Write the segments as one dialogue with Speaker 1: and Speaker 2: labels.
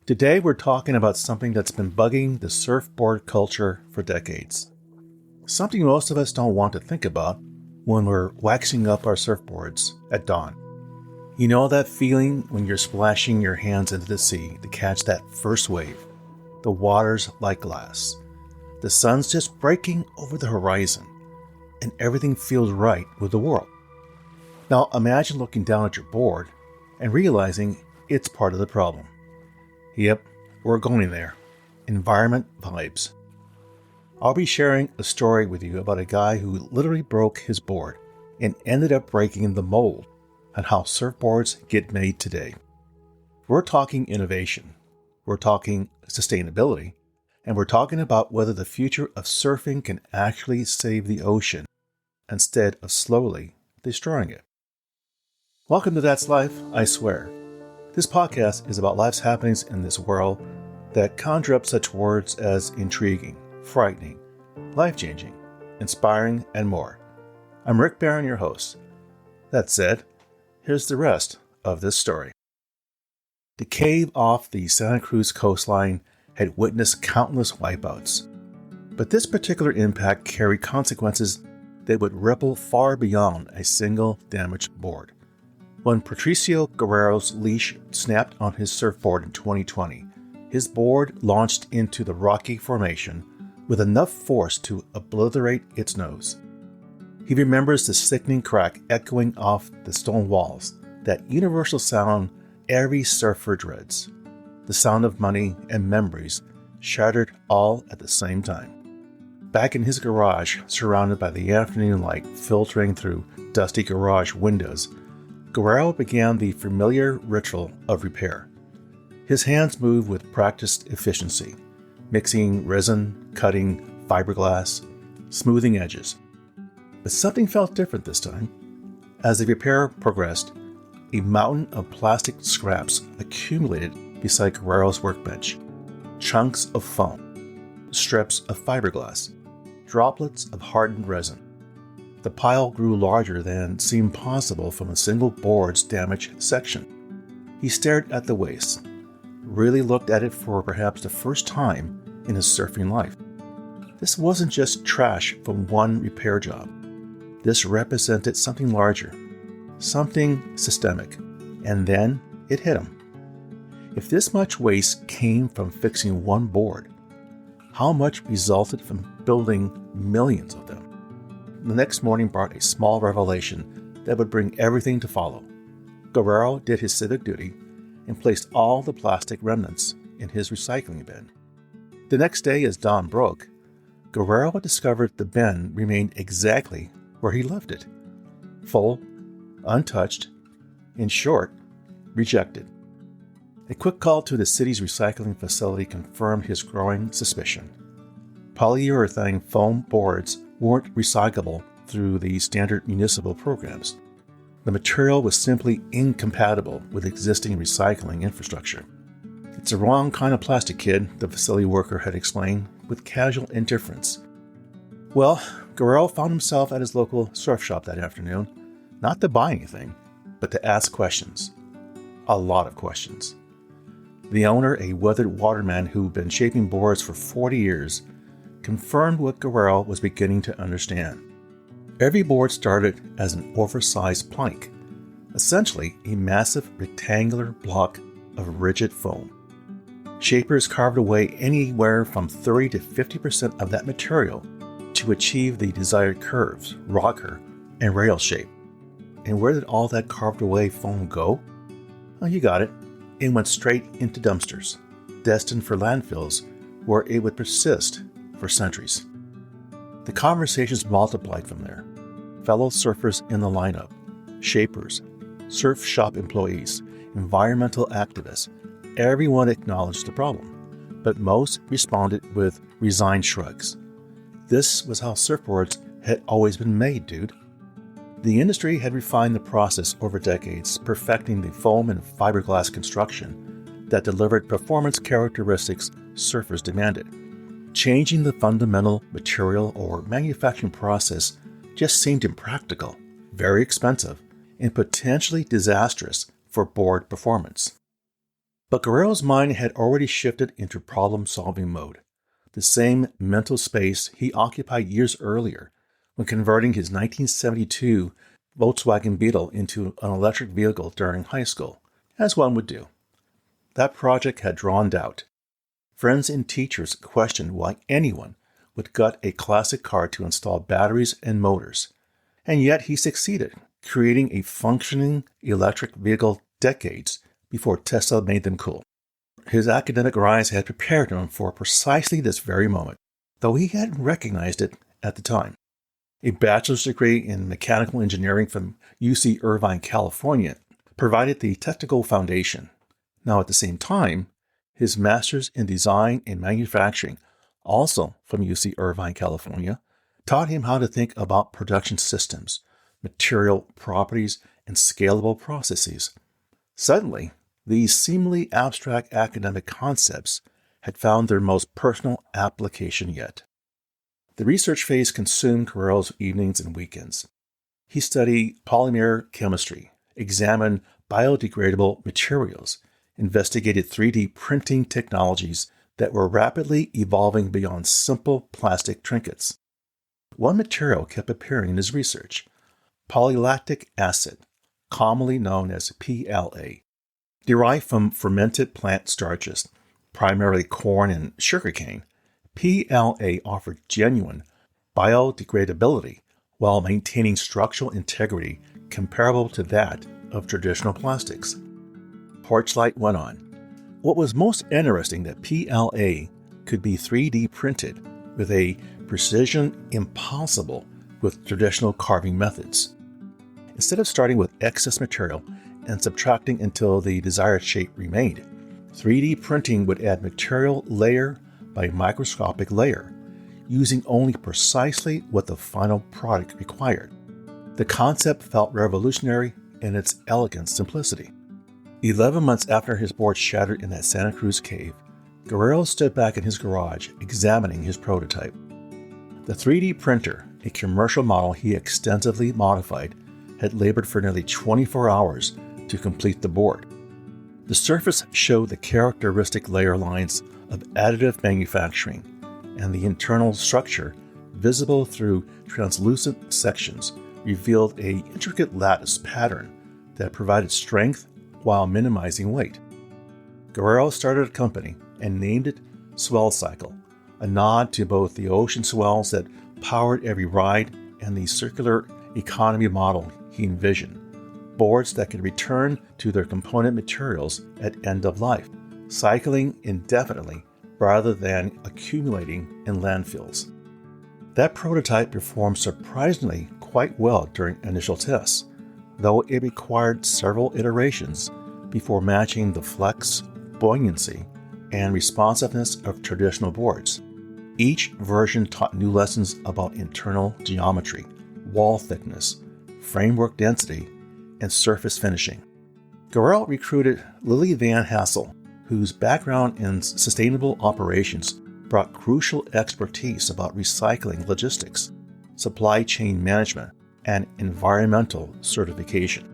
Speaker 1: Today we're talking about something that's been bugging the surfboard culture for decades. Something most of us don't want to think about when we're waxing up our surfboards at dawn. You know that feeling when you're splashing your hands into the sea to catch that first wave? The water's like glass. The sun's just breaking over the horizon, and everything feels right with the world. Now imagine looking down at your board and realizing it's part of the problem. Yep, we're going there. Environment vibes. I'll be sharing a story with you about a guy who literally broke his board and ended up breaking the mold on how surfboards get made today. We're talking innovation, we're talking sustainability, and we're talking about whether the future of surfing can actually save the ocean instead of slowly destroying it. Welcome to That's Life, I Swear. This podcast is about life's happenings in this world that conjure up such words as intriguing, frightening, life-changing, inspiring, and more. I'm Rick Barron, your host. That said, here's the rest of this story. The cave off the Santa Cruz coastline had witnessed countless wipeouts, but this particular impact carried consequences that would ripple far beyond a single damaged board. When Patricio Guerrero's leash snapped on his surfboard in 2020, his board launched into the rocky formation with enough force to obliterate its nose. He remembers the sickening crack echoing off the stone walls, that universal sound every surfer dreads. The sound of money and memories shattered all at the same time. Back in his garage, surrounded by the afternoon light filtering through dusty garage windows, Guerrero began the familiar ritual of repair. His hands moved with practiced efficiency, mixing resin, cutting fiberglass, smoothing edges. But something felt different this time. As the repair progressed, a mountain of plastic scraps accumulated beside Guerrero's workbench. Chunks of foam, strips of fiberglass, droplets of hardened resin. The pile grew larger than seemed possible from a single board's damaged section. He stared at the waste, really looked at it for perhaps the first time in his surfing life. This wasn't just trash from one repair job. This represented something larger, something systemic, and then it hit him. If this much waste came from fixing one board, how much resulted from building millions of them? The next morning brought a small revelation that would bring everything to follow. Guerrero did his civic duty and placed all the plastic remnants in his recycling bin. The next day, as dawn broke, Guerrero discovered the bin remained exactly where he left it. Full, untouched, in short, rejected. A quick call to the city's recycling facility confirmed his growing suspicion. Polyurethane foam boards weren't recyclable through the standard municipal programs. The material was simply incompatible with existing recycling infrastructure. "It's the wrong kind of plastic, kid," the facility worker had explained with casual indifference. Well, Guerrero found himself at his local surf shop that afternoon, not to buy anything, but to ask questions. A lot of questions. The owner, a weathered waterman who'd been shaping boards for 40 years, confirmed what Guerrero was beginning to understand. Every board started as an oversized plank, essentially a massive rectangular block of rigid foam. Shapers carved away anywhere from 30 to 50% of that material to achieve the desired curves, rocker, and rail shape. And where did all that carved away foam go? Well, you got it. It went straight into dumpsters, destined for landfills where it would persist for centuries. The conversations multiplied from there. Fellow surfers in the lineup, shapers, surf shop employees, environmental activists, everyone acknowledged the problem, but most responded with resigned shrugs. This was how surfboards had always been made, dude. The industry had refined the process over decades, perfecting the foam and fiberglass construction that delivered performance characteristics surfers demanded. Changing the fundamental material or manufacturing process just seemed impractical, very expensive, and potentially disastrous for board performance. But Guerrero's mind had already shifted into problem-solving mode, the same mental space he occupied years earlier when converting his 1972 Volkswagen Beetle into an electric vehicle during high school, as one would do. That project had drawn doubt. Friends and teachers questioned why anyone would gut a classic car to install batteries and motors. And yet he succeeded, creating a functioning electric vehicle decades before Tesla made them cool. His academic rise had prepared him for precisely this very moment, though he hadn't recognized it at the time. A bachelor's degree in mechanical engineering from UC Irvine, California, provided the technical foundation. Now, at the same time, his master's in design and manufacturing, also from UC Irvine, California, taught him how to think about production systems, material properties, and scalable processes. Suddenly, these seemingly abstract academic concepts had found their most personal application yet. The research phase consumed Guerrero's evenings and weekends. He studied polymer chemistry, examined biodegradable materials, investigated 3D printing technologies that were rapidly evolving beyond simple plastic trinkets. One material kept appearing in his research: polylactic acid, commonly known as PLA. Derived from fermented plant starches, primarily corn and sugarcane, PLA offered genuine biodegradability while maintaining structural integrity comparable to that of traditional plastics. Porchlight went on. What was most interesting that PLA could be 3D printed with a precision impossible with traditional carving methods. Instead of starting with excess material and subtracting until the desired shape remained, 3D printing would add material layer by microscopic layer, using only precisely what the final product required. The concept felt revolutionary in its elegant simplicity. 11 months after his board shattered in that Santa Cruz cave, Guerrero stood back in his garage examining his prototype. The 3D printer, a commercial model he extensively modified, had labored for nearly 24 hours to complete the board. The surface showed the characteristic layer lines of additive manufacturing, and the internal structure, visible through translucent sections, revealed an intricate lattice pattern that provided strength while minimizing weight. Guerrero started a company and named it Swell Cycle, a nod to both the ocean swells that powered every ride and the circular economy model he envisioned, boards that could return to their component materials at end of life, cycling indefinitely rather than accumulating in landfills. That prototype performed surprisingly quite well during initial tests, though it required several iterations before matching the flex, buoyancy, and responsiveness of traditional boards. Each version taught new lessons about internal geometry, wall thickness, framework density, and surface finishing. Guerrero recruited Lily Van Hassel, whose background in sustainable operations brought crucial expertise about recycling logistics, supply chain management, and environmental certification.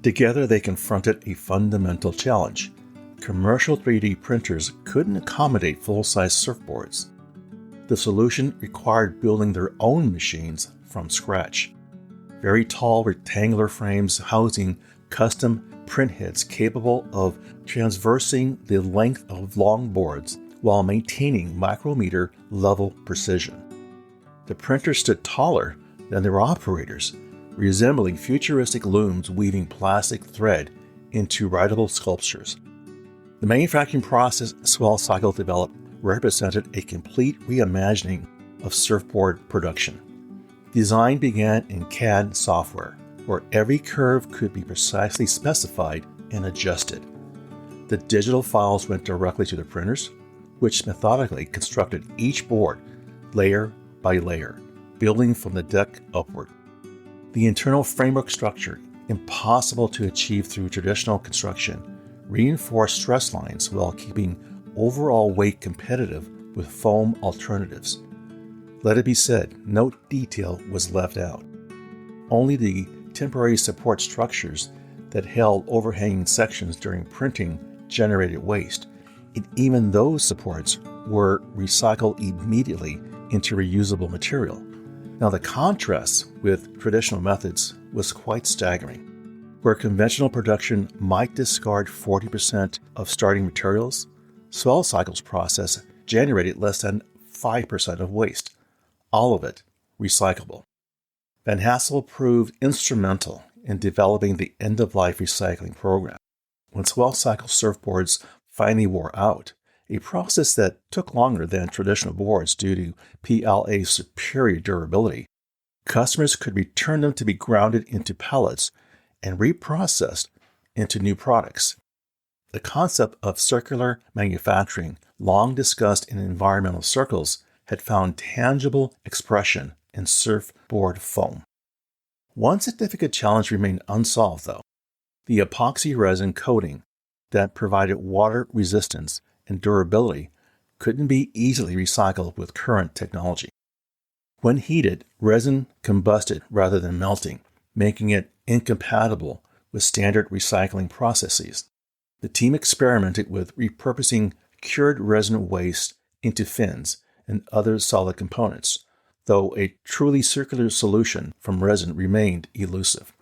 Speaker 1: Together, they confronted a fundamental challenge. Commercial 3D printers couldn't accommodate full-size surfboards. The solution required building their own machines from scratch. Very tall rectangular frames housing custom print heads capable of traversing the length of long boards while maintaining micrometer level precision. The printers stood taller than their operators, resembling futuristic looms weaving plastic thread into writable sculptures. The manufacturing process Swell Cycle developed represented a complete reimagining of surfboard production. Design began in CAD software, where every curve could be precisely specified and adjusted. The digital files went directly to the printers, which methodically constructed each board layer by layer, building from the deck upward. The internal framework structure, impossible to achieve through traditional construction, reinforced stress lines while keeping overall weight competitive with foam alternatives. Let it be said, no detail was left out. Only the temporary support structures that held overhanging sections during printing generated waste, and even those supports were recycled immediately into reusable material. Now, the contrast with traditional methods was quite staggering. Where conventional production might discard 40% of starting materials, Swell Cycle's process generated less than 5% of waste, all of it recyclable. Van Hassel proved instrumental in developing the end-of-life recycling program. When Swell Cycle surfboards finally wore out, a process that took longer than traditional boards due to PLA's superior durability, customers could return them to be grounded into pellets and reprocessed into new products. The concept of circular manufacturing, long discussed in environmental circles, had found tangible expression in surfboard foam. One significant challenge remained unsolved, though: the epoxy resin coating that provided water resistance and durability couldn't be easily recycled with current technology. When heated, resin combusted rather than melting, making it incompatible with standard recycling processes. The team experimented with repurposing cured resin waste into fins and other solid components, though a truly circular solution from resin remained elusive.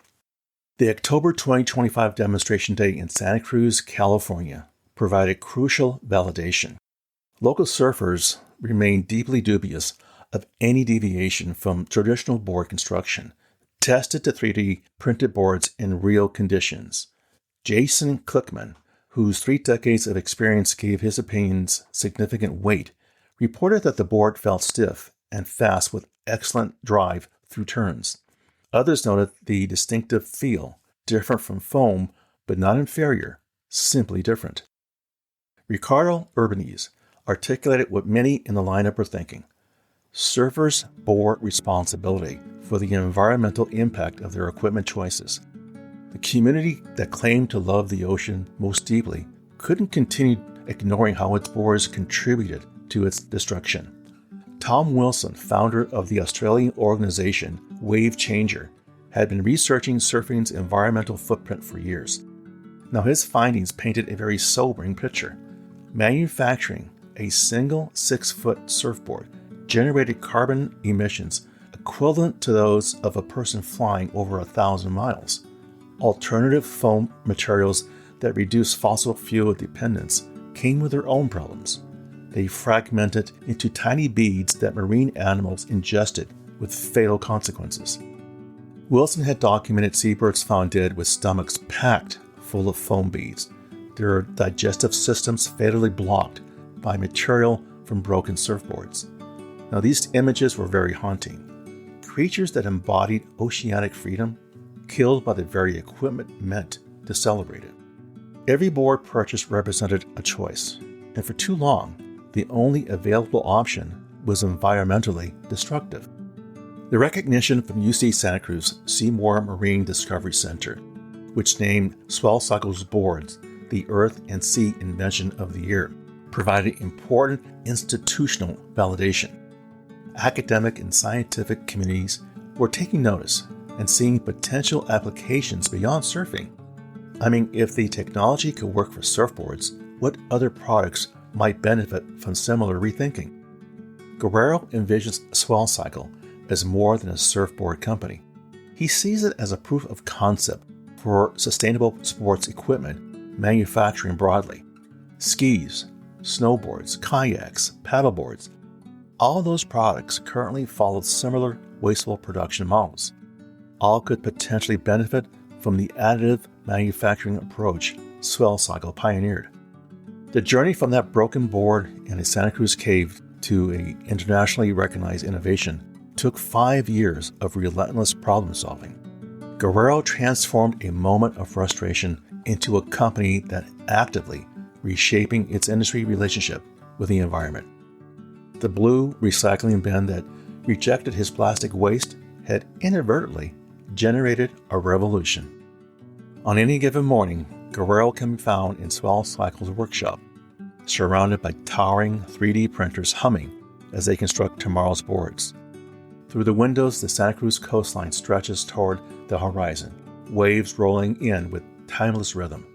Speaker 1: The October 2025 demonstration day in Santa Cruz, California, provided crucial validation. Local surfers remained deeply dubious of any deviation from traditional board construction, tested the 3D printed boards in real conditions. Jason Klickman, whose 3 decades of experience gave his opinions significant weight, reported that the board felt stiff and fast with excellent drive through turns. Others noted the distinctive feel, different from foam, but not inferior, simply different. Ricardo Urbanese articulated what many in the lineup were thinking. Surfers bore responsibility for the environmental impact of their equipment choices. The community that claimed to love the ocean most deeply couldn't continue ignoring how its boards contributed to its destruction. Tom Wilson, founder of the Australian organization Wave Changer, had been researching surfing's environmental footprint for years. Now his findings painted a very sobering picture. Manufacturing a single 6-foot surfboard generated carbon emissions equivalent to those of a person flying over 1,000 miles. Alternative foam materials that reduce fossil fuel dependence came with their own problems. They fragmented into tiny beads that marine animals ingested with fatal consequences. Wilson had documented seabirds found dead with stomachs packed full of foam beads, their digestive systems fatally blocked by material from broken surfboards. Now, these images were very haunting. Creatures that embodied oceanic freedom, killed by the very equipment meant to celebrate it. Every board purchase represented a choice, and for too long, the only available option was environmentally destructive. The recognition from UC Santa Cruz Seymour Marine Discovery Center, which named Swell Cycle's boards the Earth and Sea Invention of the Year, provided important institutional validation. Academic and scientific communities were taking notice and seeing potential applications beyond surfing. I mean, if the technology could work for surfboards, what other products might benefit from similar rethinking? Guerrero envisions Swell Cycle as more than a surfboard company. He sees it as a proof of concept for sustainable sports equipment manufacturing broadly. Skis, snowboards, kayaks, paddleboards, all those products currently follow similar wasteful production models. All could potentially benefit from the additive manufacturing approach Swell Cycle pioneered. The journey from that broken board in a Santa Cruz cave to an internationally recognized innovation took 5 years of relentless problem solving. Guerrero transformed a moment of frustration into a company that actively reshaping its industry relationship with the environment. The blue recycling bin that rejected his plastic waste had inadvertently generated a revolution. On any given morning, Guerrero can be found in Swell Cycle's workshop, surrounded by towering 3D printers humming as they construct tomorrow's boards. Through the windows, the Santa Cruz coastline stretches toward the horizon, waves rolling in with timeless rhythm.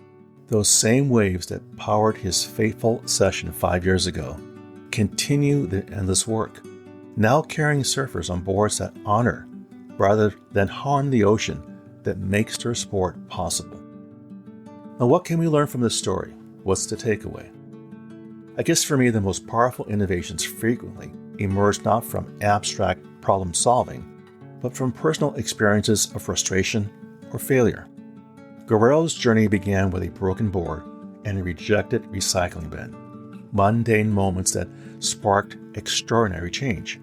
Speaker 1: Those same waves that powered his fateful session 5 years ago continue the endless work, now carrying surfers on boards that honor rather than harm the ocean that makes their sport possible. Now, what can we learn from this story? What's the takeaway? I guess for me, the most powerful innovations frequently emerge not from abstract problem solving, but from personal experiences of frustration or failure. Guerrero's journey began with a broken board and a rejected recycling bin, mundane moments that sparked extraordinary change.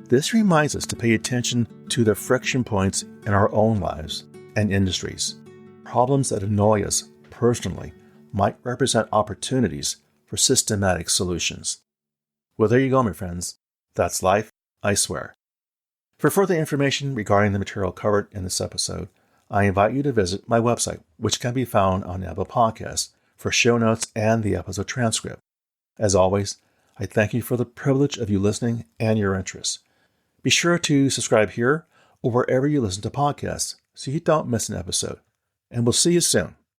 Speaker 1: This reminds us to pay attention to the friction points in our own lives and industries. Problems that annoy us personally might represent opportunities for systematic solutions. Well, there you go, my friends. That's life, I swear. For further information regarding the material covered in this episode, I invite you to visit my website, which can be found on Apple Podcasts, for show notes and the episode transcript. As always, I thank you for the privilege of you listening and your interest. Be sure to subscribe here or wherever you listen to podcasts so you don't miss an episode. And we'll see you soon.